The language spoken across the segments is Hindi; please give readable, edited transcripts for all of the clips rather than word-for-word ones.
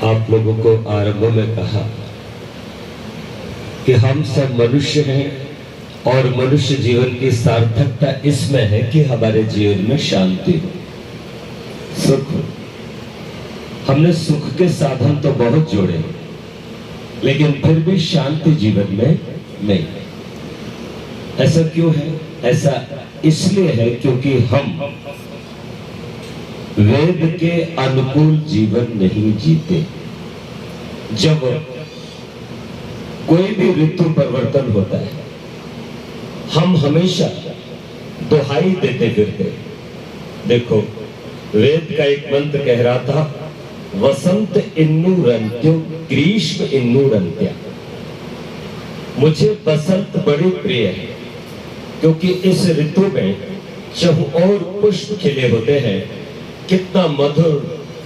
आप लोगों को आरंभ में कहा कि हम सब मनुष्य हैं और मनुष्य जीवन की सार्थकता इसमें है कि हमारे जीवन में शांति हो, सुख हो। हमने सुख के साधन तो बहुत जोड़े, लेकिन फिर भी शांति जीवन में नहीं। ऐसा क्यों है? ऐसा इसलिए है क्योंकि हम वेद के अनुकूल जीवन नहीं जीते। जब कोई भी ऋतु परिवर्तन होता है, हम हमेशा दुहाई देते फिरते। देखो, वेद का एक मंत्र कह रहा था, वसंत इन्नु रंत्यो ग्रीष्म इन्नु रंत्या। मुझे बसंत बड़ी प्रिय है क्योंकि इस ऋतु में चहुओर पुष्प खिले होते हैं। कितना मधुर,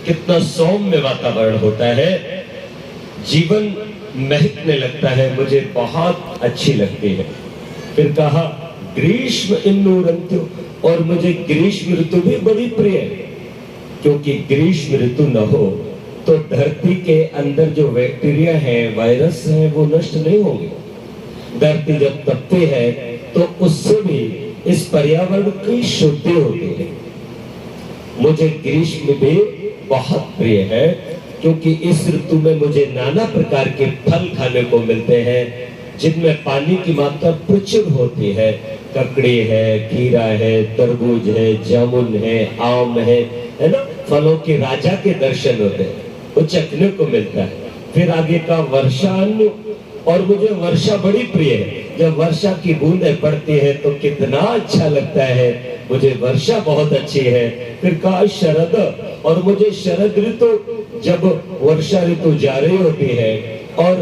कितना सौम्य वातावरण होता है, जीवन महकने लगता है, मुझे बहुत अच्छी लगती है। फिर कहा ग्रीष्म इन्नु रंत्यो, और मुझे ग्रीष्म ऋतु भी बड़ी प्रिय है क्योंकि ग्रीष्म ऋतु न हो तो धरती के अंदर जो बैक्टीरिया है, वायरस है, वो नष्ट नहीं होंगे। धरती जब तपती है तो उससे भी इस पर्यावरण की शुद्धि होती है। मुझे ग्रीष्म भी बहुत प्रिय है क्योंकि इस ऋतु में मुझे नाना प्रकार के फल खाने को मिलते हैं जिनमें पानी की मात्रा प्रचुर होती है। ककड़ी है, खीरा है, तरबूज है, जामुन है, आम है ना। फलों के राजा के दर्शन होते हैं, वो चखने को मिलता है। फिर आगे का वर्षान्न, और मुझे वर्षा बड़ी प्रिय है। जब वर्षा की बूंदें पड़ती है तो कितना अच्छा लगता है, मुझे वर्षा बहुत अच्छी है। फिर कहा शरद, और मुझे शरद ऋतु, जब वर्षा ऋतु जा रही होती है और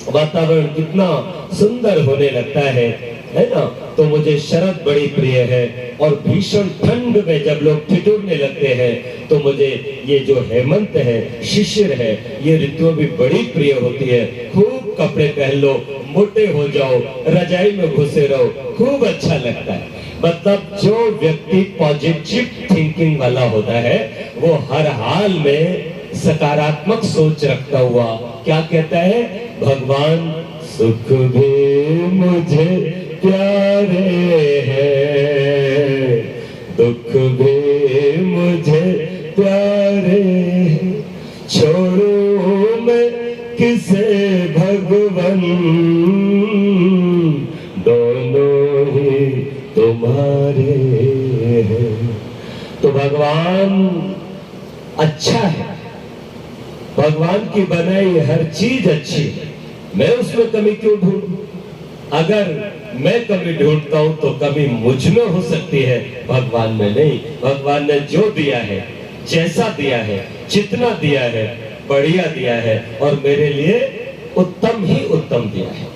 वातावरण कितना सुंदर होने लगता है ना, तो मुझे शरद बड़ी प्रिय है। और भीषण ठंड में जब लोग ठिठुरने लगते हैं तो मुझे ये जो हेमंत है, शिशिर है, ये ऋतुएं भी बड़ी प्रिय होती है। खूब कपड़े पहन लो, मोटे हो जाओ, रजाई में घुसे रहो, खूब अच्छा लगता है। मतलब जो व्यक्ति पॉजिटिव थिंकिंग वाला होता है वो हर हाल में सकारात्मक सोच रखता हुआ क्या कहता है, भगवान सुख भी मुझे प्यारे हैं, दुख भी मुझे प्यारे हैं, छोड़ू मैं किसे भगवान, दोनों ही तुम्हारे हैं। तो भगवान अच्छा है, भगवान की बनाई हर चीज अच्छी है, मैं उसमें कमी क्यों ढूंढूं? अगर मैं कमी ढूंढता हूं तो कमी मुझ में हो सकती है, भगवान में नहीं। भगवान ने जो दिया है, जैसा दिया है, जितना दिया है, बढ़िया दिया है और मेरे लिए उत्तम ही उत्तम दिया है।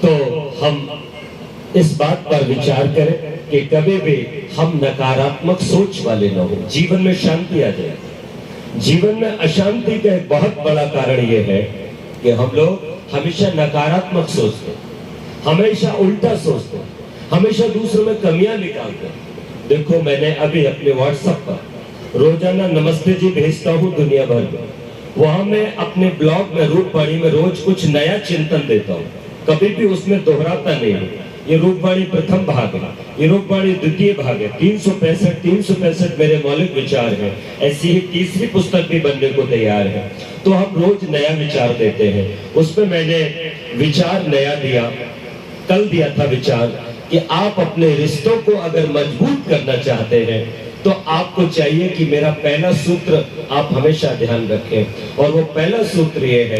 तो हम इस बात पर विचार करें कि कभी भी हम नकारात्मक सोच वाले न हो, जीवन में शांति आ जाए। जीवन में अशांति का एक बहुत बड़ा कारण यह है कि हम लोग हमेशा नकारात्मक सोचते हैं, हमेशा उल्टा सोचते हैं, हमेशा दूसरों में कमियां निकालते हैं। देखो, मैंने अभी अपने व्हाट्सएप पर रोजाना नमस्ते जी भेजता हूं दुनिया भर में। वहां मैं अपने ब्लॉग में, रूपवाणी में रोज कुछ नया चिंतन देता हूं, कभी भी उसमें दोहराता नहीं हूं। ये रूपवाणी प्रथम भाग है, ये रूपवाणी द्वितीय भाग है। 365 मेरे मौलिक विचार हैं। ऐसी ही तीसरी पुस्तक भी बनने को तैयार है। तो हम रोज नया विचार देते हैं। उसमें मैंने विचार नया दिया, कल दिया था विचार कि आप अपने रिश्तों को अगर मजबूत करना चाहते हैं तो आपको चाहिए कि मेरा पहला सूत्र आप हमेशा ध्यान रखें। और वो पहला सूत्र ये है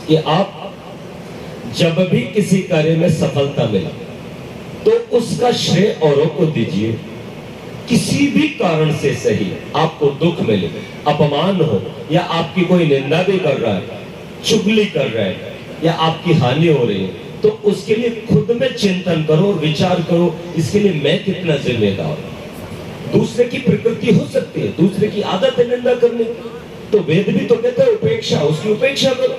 कि आप जब भी किसी कार्य में सफलता मिले तो उसका श्रेय औरों को दीजिए। किसी भी कारण से सही, आपको दुख मिले, अपमान हो, या आपकी कोई निंदा भी कर रहा है, चुगली कर रहा है, या आपकी हानि हो रही है, तो उसके लिए खुद में चिंतन करो, विचार करो, इसके लिए मैं कितना जिम्मेदार हूं। दूसरे की प्रकृति हो सकती है, दूसरे की आदत है निंदा करने की, तो वेद भी तो कहता है उपेक्षा, उसकी उपेक्षा करो।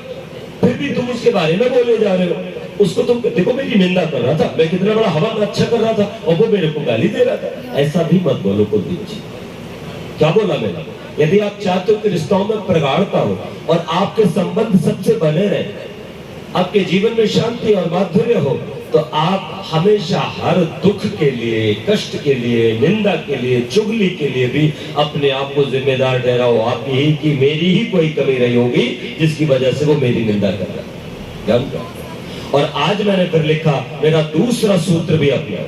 फिर भी तुम उसके बारे में बोले जा रहे हो। उसको तुम देखो, मेरी निंदा कर रहा था, मैं कितना बड़ा हवा में अच्छा कर रहा था और वो मेरे को गाली दे रहा था। ऐसा भी मत बोलो कुलदीप जी। क्या बोला मैंने? यदि आप चाहते हो कि रिश्तों में प्रगाढ़ता हो और आपके संबंध सबसे बने रहे, आपके जीवन में शांति और माधुर्य हो, तो आप हमेशा हर दुख के लिए, कष्ट के लिए, निंदा के लिए, चुगली के लिए भी अपने आप को जिम्मेदार ठहराओ। आप यही कि मेरी ही कोई कमी रही होगी जिसकी वजह से वो मेरी निंदा कर रहा है, जानते हो? और आज मैंने फिर लिखा, मेरा दूसरा सूत्र भी अपना,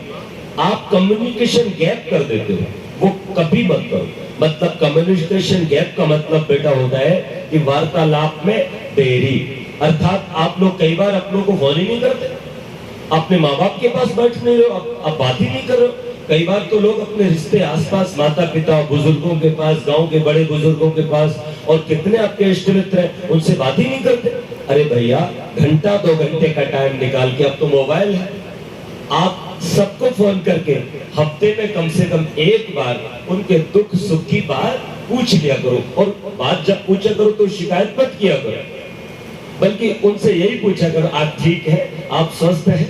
आप कम्युनिकेशन गैप कर देते हो, वो कभी मत करो। मतलब कम्युनिकेशन गैप का मतलब बेटा होता है कि वार्तालाप में देरी, अर्थात आप लोग कई बार अपनों को फोन ही नहीं करते, अपने माँ बाप के पास बैठ नहीं रहे हो, आप बात ही नहीं कर रहे हो। कई बार तो लोग अपने रिश्ते आसपास, माता पिता, बुजुर्गों के पास, गांव के बड़े बुजुर्गों के पास, और कितने आपके इष्ट मित्र हैं, उनसे बात ही नहीं करते। अरे भैया, घंटा 2 घंटे का टाइम निकाल के, अब तो मोबाइल है, आप सबको फोन करके हफ्ते में कम से कम एक बार उनके दुख सुख की बात पूछ लिया करो। और बात जब पूछा करो तो शिकायत मत किया करो, बल्कि उनसे यही पूछा करो, आप ठीक है, आप स्वस्थ हैं,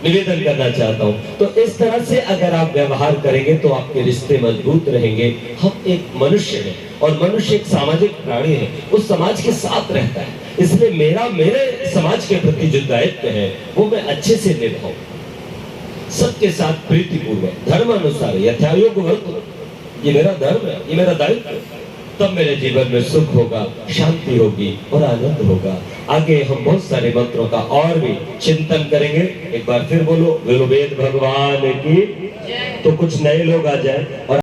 निवेदन करना चाहता हूं। तो इस तरह से अगर आप व्यवहार करेंगे तो आपके रिश्ते मजबूत रहेंगे। हम एक मनुष्य हैं और मनुष्य एक सामाजिक प्राणी है, उस समाज के साथ रहता है, इसलिए मेरे समाज के प्रति जो दायित्व है वो मैं अच्छे से निभाऊं, सबके साथ प्रीतिपूर्वक, धर्म अनुसार, यथायोग वर्तुल, ये मेरा धर्म है, ये मेरा दायित्व है। तब मेरे जीवन में सुख होगा, शांति होगी और आनंद होगा। आगे हम बहुत सारे मंत्रों का और भी चिंतन करेंगे। एक बार फिर बोलो, वेद भगवान की। तो कुछ नए लोग आ जाए और